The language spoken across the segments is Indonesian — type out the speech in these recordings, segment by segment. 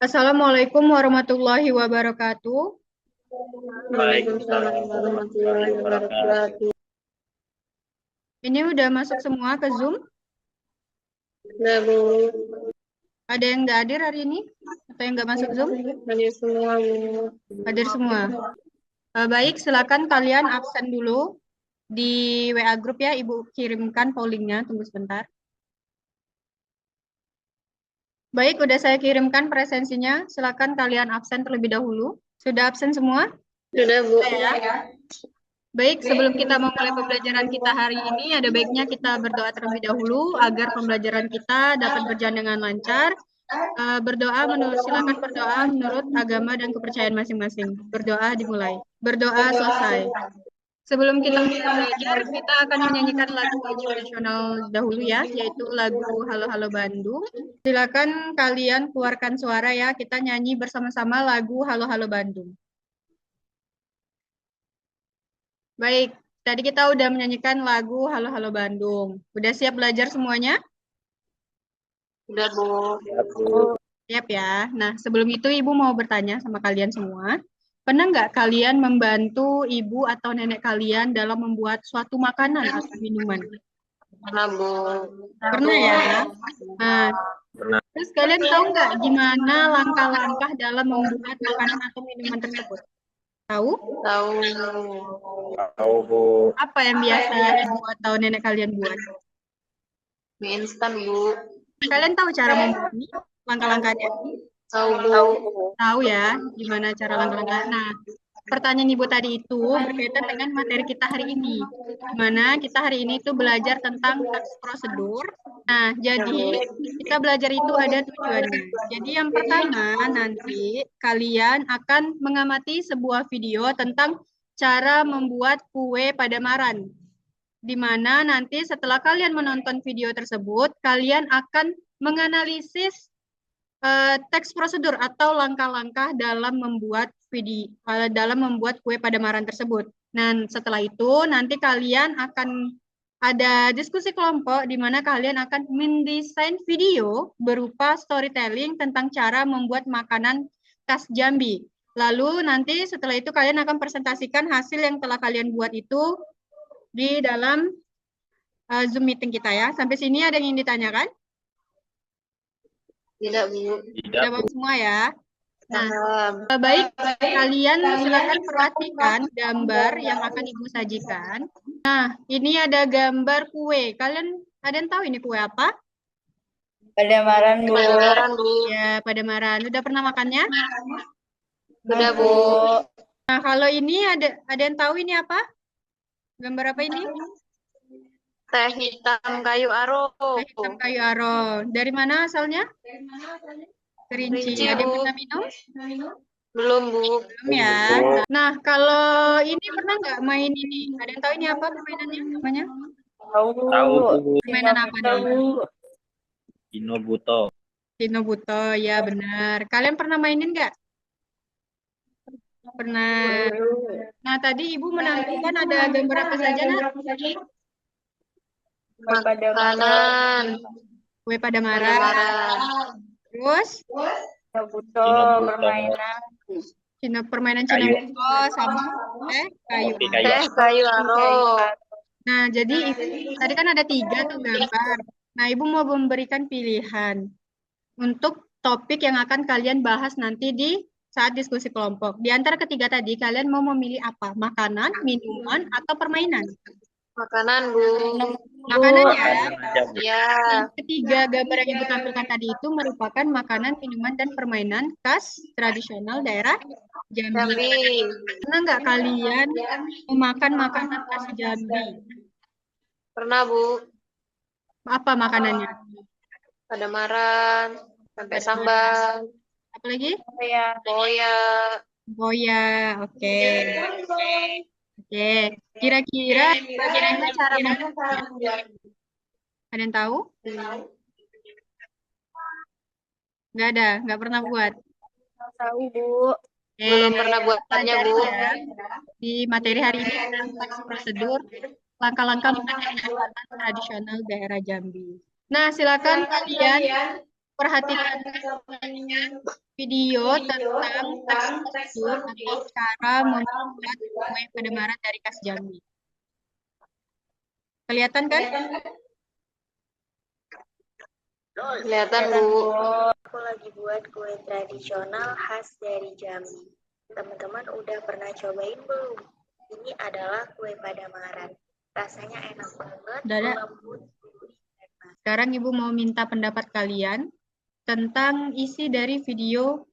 Assalamualaikum warahmatullahi wabarakatuh. Waalaikumsalam warahmatullahi wabarakatuh. Ini udah masuk semua ke Zoom? Nah, Bu, Ada yang nggak hadir hari ini? Atau yang nggak masuk Zoom? hadir semua, Bu. Hadir semua. Baik, silakan kalian absen dulu di WA grup ya. Ibu kirimkan pollingnya. Tunggu sebentar. Baik, udah saya kirimkan presensinya. Silakan kalian absen terlebih dahulu. Sudah absen semua? Sudah, Bu. Baik, sebelum kita memulai pembelajaran kita hari ini, ada baiknya kita berdoa terlebih dahulu agar pembelajaran kita dapat berjalan dengan lancar. Silakan berdoa menurut agama dan kepercayaan masing-masing. Berdoa dimulai. Berdoa selesai. Sebelum kita belajar, kita akan menyanyikan lagu wajib nasional dahulu ya, yaitu lagu Halo Halo Bandung. Silakan kalian keluarkan suara ya, kita nyanyi bersama-sama lagu Halo Halo Bandung. Baik, tadi kita udah menyanyikan lagu Halo Halo Bandung. Udah siap belajar semuanya? Sudah, Bu. Siap ya. Nah, sebelum itu Ibu mau bertanya sama kalian semua. Pernah nggak kalian membantu ibu atau nenek kalian dalam membuat suatu makanan atau minuman? Pernah, Bu. Pernah ya? Nah, terus kalian tahu nggak gimana langkah-langkah dalam membuat makanan atau minuman tersebut? Tahu? Tahu. Tahu, Bu. Apa yang biasa ibu atau nenek kalian buat? Mie instan, Bu. Kalian tahu cara membuatnya? Langkah-langkahnya? Tahu, Bu. Tahu ya, gimana cara langkah-langkah. Nah, pertanyaan Ibu tadi itu berkaitan dengan materi kita hari ini. Dimana kita hari ini itu belajar tentang teks prosedur. Nah, jadi kita belajar itu ada tujuannya. Jadi yang pertama nanti kalian akan mengamati sebuah video tentang cara membuat kue Padamaran. Dimana nanti setelah kalian menonton video tersebut, kalian akan menganalisis teks prosedur atau langkah-langkah dalam membuat kue Padamaran tersebut. Dan setelah itu nanti kalian akan ada diskusi kelompok di mana kalian akan mendesain video berupa storytelling tentang cara membuat makanan khas Jambi. Lalu nanti setelah itu kalian akan presentasikan hasil yang telah kalian buat itu di dalam Zoom meeting kita ya. Sampai sini ada yang ingin ditanyakan? Tidak, Bu. Tidak, Bu. Semua ya. Nah, Paham. baik, kalian silakan perhatikan gambar yang akan Ibu sajikan. Nah, ini ada gambar kue. Kalian ada yang tahu ini kue apa? Padamaran, Bu. Padamaran, Bu. Ya, Padamaran. Udah pernah makannya? Sudah, Bu. Nah, kalau ini ada yang tahu ini apa? Gambar apa ini? Teh hitam kayu aro. Teh hitam kayu aro. Dari mana asalnya? Kerinci. Kerinci, Ada yang Bu. pernah minum? Belum, Bu. Belum ya. Nah, kalau ini pernah nggak main ini? Ada yang tahu ini apa permainannya namanya? Tahu, Tahu, Bu. Permainan apa nih? Dino Buto. Dino Buto, ya benar. Kalian pernah mainin nggak? Pernah. Nah, tadi Ibu menampilkan ada gambar apa saja, Nak? Makanan. Kue Padamaran. Terus? Buto, permainan. Permainan Kayu. Cina Buto sama kayu. Oke, kayu. Teh kayu aro. Nah, jadi tadi kan ada 3 tuh gambar. Nah, Ibu mau memberikan pilihan untuk topik yang akan kalian bahas nanti di saat diskusi kelompok. Di antara ketiga tadi, kalian mau memilih apa? Makanan, minuman, atau permainan? Makanan, Bu. Makanan ya. Ya. Ketiga gambar yang Ibu tampilkan tadi itu merupakan makanan, minuman, dan permainan khas tradisional daerah Jambi. Jambi. Pernah nggak kalian memakan makanan khas Jambi? Pernah, Bu. Apa makanannya? Padamaran. Sampai sambal. Apa lagi? Boya. Boya, oke. Oke, kira-kira bagaimana cara membuatnya? Ada yang tahu? Nggak ada, nggak pernah buat. Tahu, Bu. Belum pernah buatnya, Bu. Di materi hari ini tentang teks prosedur langkah-langkah makanan tradisional daerah Jambi. Nah, silakan kalian perhatikan video tentang teks prosedur atau cara membuat kue Padamaran dari khas Jambi. Kelihatan kan? Kelihatan, Bu. Aku lagi buat kue tradisional khas dari Jambi. Teman-teman udah pernah cobain belum? Ini adalah kue Padamaran. Rasanya enak banget, Udah ada. lembut, gurih, dan manis. Sekarang Ibu mau minta pendapat kalian tentang isi dari video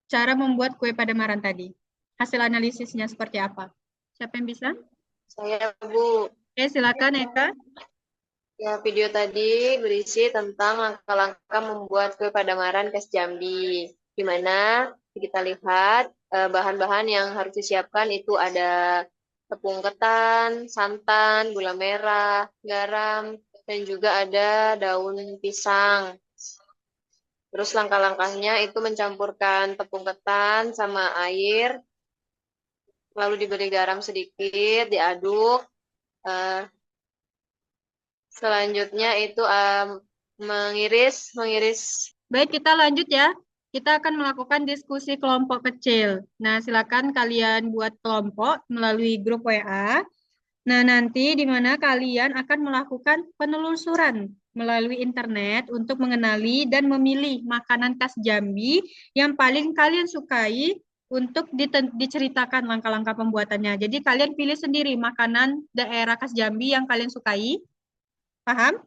cara membuat kue Padamaran tadi. Hasil analisisnya seperti apa? Siapa yang bisa? Saya, Bu. Oke, silakan Eka. Ya, video tadi berisi tentang langkah-langkah membuat kue Padamaran khas Jambi. Di mana kita lihat bahan-bahan yang harus disiapkan itu ada tepung ketan, santan, gula merah, garam, dan juga ada daun pisang. Terus langkah-langkahnya itu mencampurkan tepung ketan sama air, lalu diberi garam sedikit, diaduk. Selanjutnya itu mengiris. Baik, kita lanjut ya. Kita akan melakukan diskusi kelompok kecil. Nah, silakan kalian buat kelompok melalui grup WA. Nah, nanti di mana kalian akan melakukan penelusuran melalui internet untuk mengenali dan memilih makanan khas Jambi yang paling kalian sukai untuk diceritakan langkah-langkah pembuatannya. Jadi kalian pilih sendiri makanan daerah khas Jambi yang kalian sukai. Paham?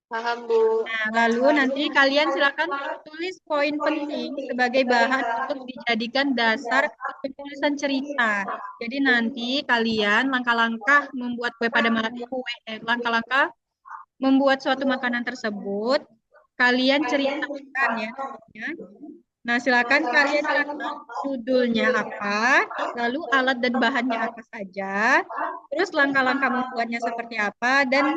Paham, Bu. Nah, lalu nanti kalian silakan tulis poin penting sebagai bahan untuk dijadikan dasar penulisan cerita. Jadi nanti kalian langkah-langkah membuat kue Padamaran langkah-langkah membuat suatu makanan tersebut kalian ceritakan ya. Nah, silakan kalian catat judulnya apa, lalu alat dan bahannya apa saja, terus langkah-langkah membuatnya seperti apa, dan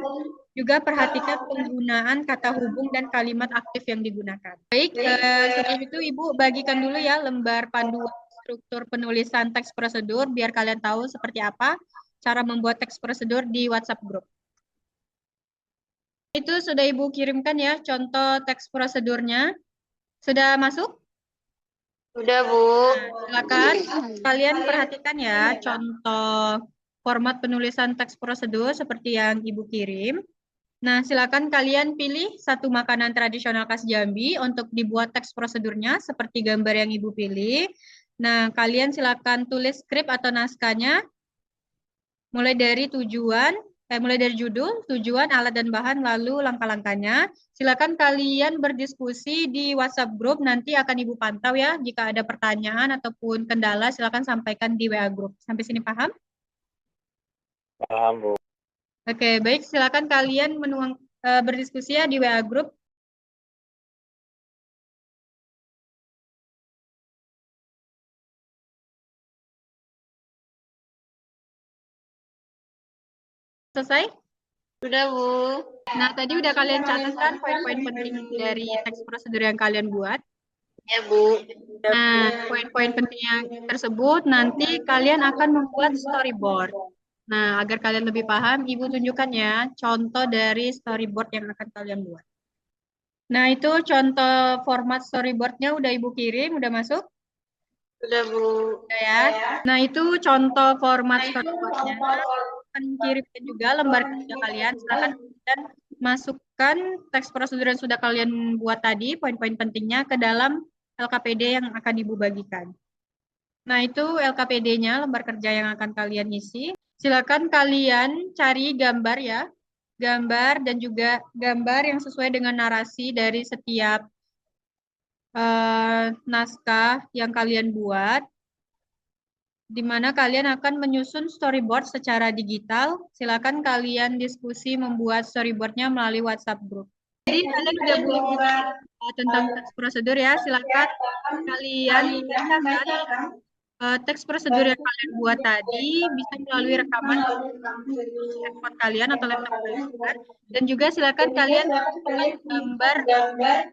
juga perhatikan penggunaan kata hubung dan kalimat aktif yang digunakan. Baik, sebelum itu Ibu bagikan dulu ya lembar panduan struktur penulisan teks prosedur biar kalian tahu seperti apa cara membuat teks prosedur di WhatsApp group. Itu sudah Ibu kirimkan ya contoh teks prosedurnya. Sudah masuk? Udah, Bu. Silakan kalian perhatikan ya contoh format penulisan teks prosedur seperti yang Ibu kirim. Nah, silakan kalian pilih satu makanan tradisional khas Jambi untuk dibuat teks prosedurnya seperti gambar yang Ibu pilih. Nah, kalian silakan tulis skrip atau naskahnya mulai dari judul, tujuan, alat dan bahan, lalu langkah-langkahnya. Silakan kalian berdiskusi di WhatsApp group, nanti akan Ibu pantau ya. Jika ada pertanyaan ataupun kendala, silakan sampaikan di WA group. Sampai sini paham? Paham, Bu. Oke, baik. Silakan kalian berdiskusi ya di WA group. Selesai? Sudah, Bu. Nah, tadi udah kalian catatkan poin-poin penting dari teks prosedur yang kalian buat. Ya, Bu. Nah, poin-poin penting yang tersebut nanti kalian akan membuat storyboard. Nah, agar kalian lebih paham, Ibu tunjukkan ya contoh dari storyboard yang akan kalian buat. Nah, itu contoh format storyboardnya udah Ibu kirim, udah masuk? Sudah, Bu. Udah ya. Nah, itu contoh format storyboardnya. Akan kirimkan juga lembar kerja kalian. Silakan dan masukkan teks prosedur yang sudah kalian buat tadi, poin-poin pentingnya ke dalam LKPD yang akan Ibu bagikan. Nah, itu LKPD-nya, lembar kerja yang akan kalian isi. Silakan kalian cari gambar ya. Gambar dan juga gambar yang sesuai dengan narasi dari setiap naskah yang kalian buat. Di mana kalian akan menyusun storyboard secara digital. Silakan kalian diskusi membuat storyboardnya melalui WhatsApp group. Jadi kalian udah buat tentang teks prosedur ya. Silakan kalian bacakan teks prosedur yang kalian buat tadi bisa melalui rekaman handphone kalian atau laptop kalian. Dan juga silakan kalian buat gambar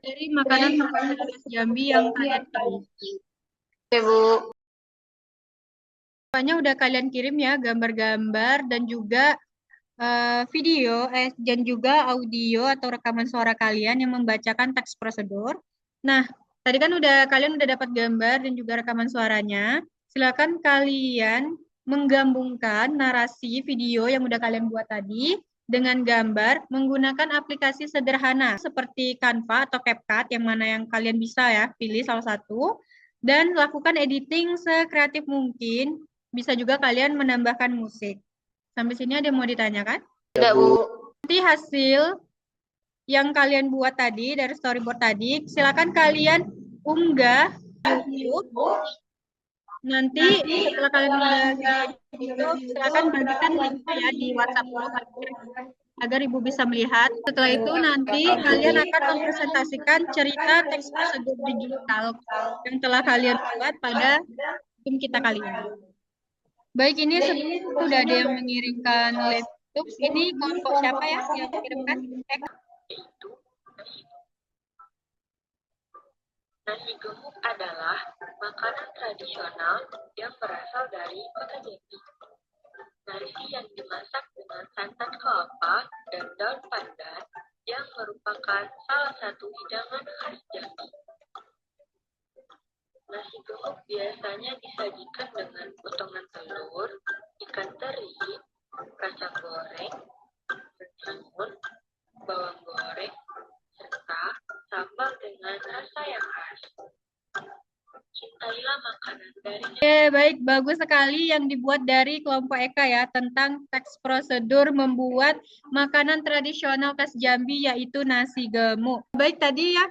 dari makanan tradisional khas Jambi yang kalian pilih. Oke, Bu. Semuanya udah kalian kirim ya gambar-gambar dan juga video dan juga audio atau rekaman suara kalian yang membacakan teks prosedur. Nah, tadi kan kalian udah dapat gambar dan juga rekaman suaranya. Silakan kalian menggabungkan narasi video yang udah kalian buat tadi dengan gambar menggunakan aplikasi sederhana seperti Canva atau CapCut yang mana yang kalian bisa ya, pilih salah satu dan lakukan editing sekreatif mungkin. Bisa juga kalian menambahkan musik. Sampai sini ada yang mau ditanyakan? Tidak, Bu. Nanti hasil yang kalian buat tadi dari storyboard tadi, silakan kalian unggah di YouTube. Nanti setelah kalian unggah di YouTube, silakan bagikan linknya ya di WhatsApp group agar Ibu bisa melihat. Setelah itu nanti kalian akan mempresentasikan cerita teks prosedur digital yang telah kalian buat pada Zoom kita kalian. Baik, ini sudah ada yang mengirimkan laptop. Ini kelompok siapa ya yang mengirimkan? Nasi gemuk adalah makanan tradisional yang berasal dari kota Jambi. Nasi yang dimasak dengan santan kelapa dan daun pandan yang merupakan salah satu hidangan khas Jambi. Nasi gemuk biasanya disajikan dengan potongan telur, ikan teri, kacang goreng, timun, bawang goreng, serta sambal dengan rasa yang khas. Cintailah makanan dari Oke, baik, bagus sekali yang dibuat dari kelompok Eka ya tentang teks prosedur membuat makanan tradisional khas Jambi yaitu nasi gemuk. Baik, tadi ya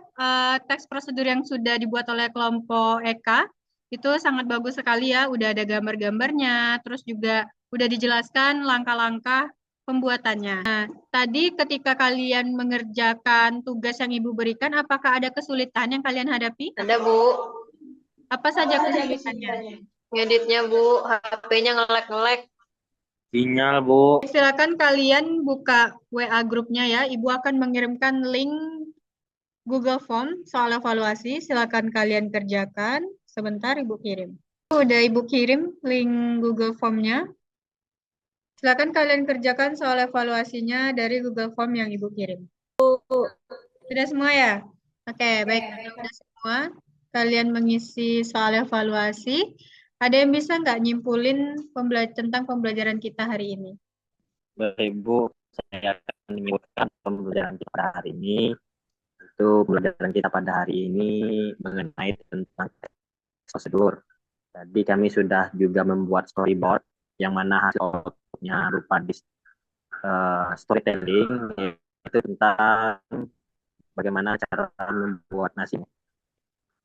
teks prosedur yang sudah dibuat oleh kelompok Eka itu sangat bagus sekali ya, udah ada gambar-gambarnya, terus juga udah dijelaskan langkah-langkah pembuatannya. Nah, tadi ketika kalian mengerjakan tugas yang Ibu berikan, apakah ada kesulitan yang kalian hadapi? Ada, Bu. Apa saja kesulitannya? Ngeditnya, Bu. HP-nya ngelek-ngelek. Sinyal, Bu. Silakan kalian buka WA grupnya ya. Ibu akan mengirimkan link Google Form soal evaluasi. Silakan kalian kerjakan. Sebentar Ibu kirim. Udah Ibu kirim link Google Form-nya. Silakan kalian kerjakan soal evaluasinya dari Google Form yang Ibu kirim. Sudah semua ya? Oke, baik. Sudah semua. Kalian mengisi soal evaluasi. Ada yang bisa nggak nyimpulin tentang pembelajaran kita hari ini? Baik, Bu. Saya akan menyimpulkan pembelajaran kita pada hari ini. Itu pembelajaran kita pada hari ini mengenai tentang prosedur. Tadi kami sudah juga membuat storyboard yang mana hasil outputnya berupa storytelling, itu tentang bagaimana cara membuat nasi.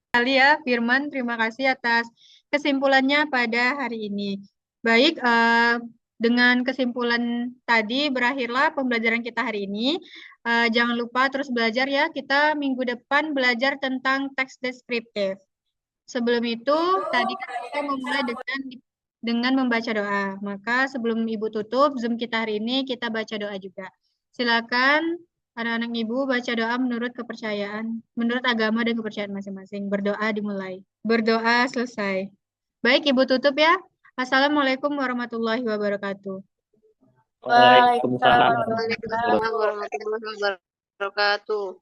Sekali ya, Firman. Terima kasih atas kesimpulannya pada hari ini. Baik, dengan kesimpulan tadi berakhirlah pembelajaran kita hari ini. Jangan lupa terus belajar ya. Kita minggu depan belajar tentang teks deskriptif. Sebelum itu, tadi kan kita memulai dengan membaca doa. Maka sebelum Ibu tutup Zoom kita hari ini, kita baca doa juga. Silakan anak-anak Ibu baca doa menurut kepercayaan, menurut agama dan kepercayaan masing-masing. Berdoa dimulai. Berdoa selesai. Baik, Ibu tutup ya. Assalamualaikum warahmatullahi wabarakatuh. Waalaikumsalam. Waalaikumsalam warahmatullahi wabarakatuh.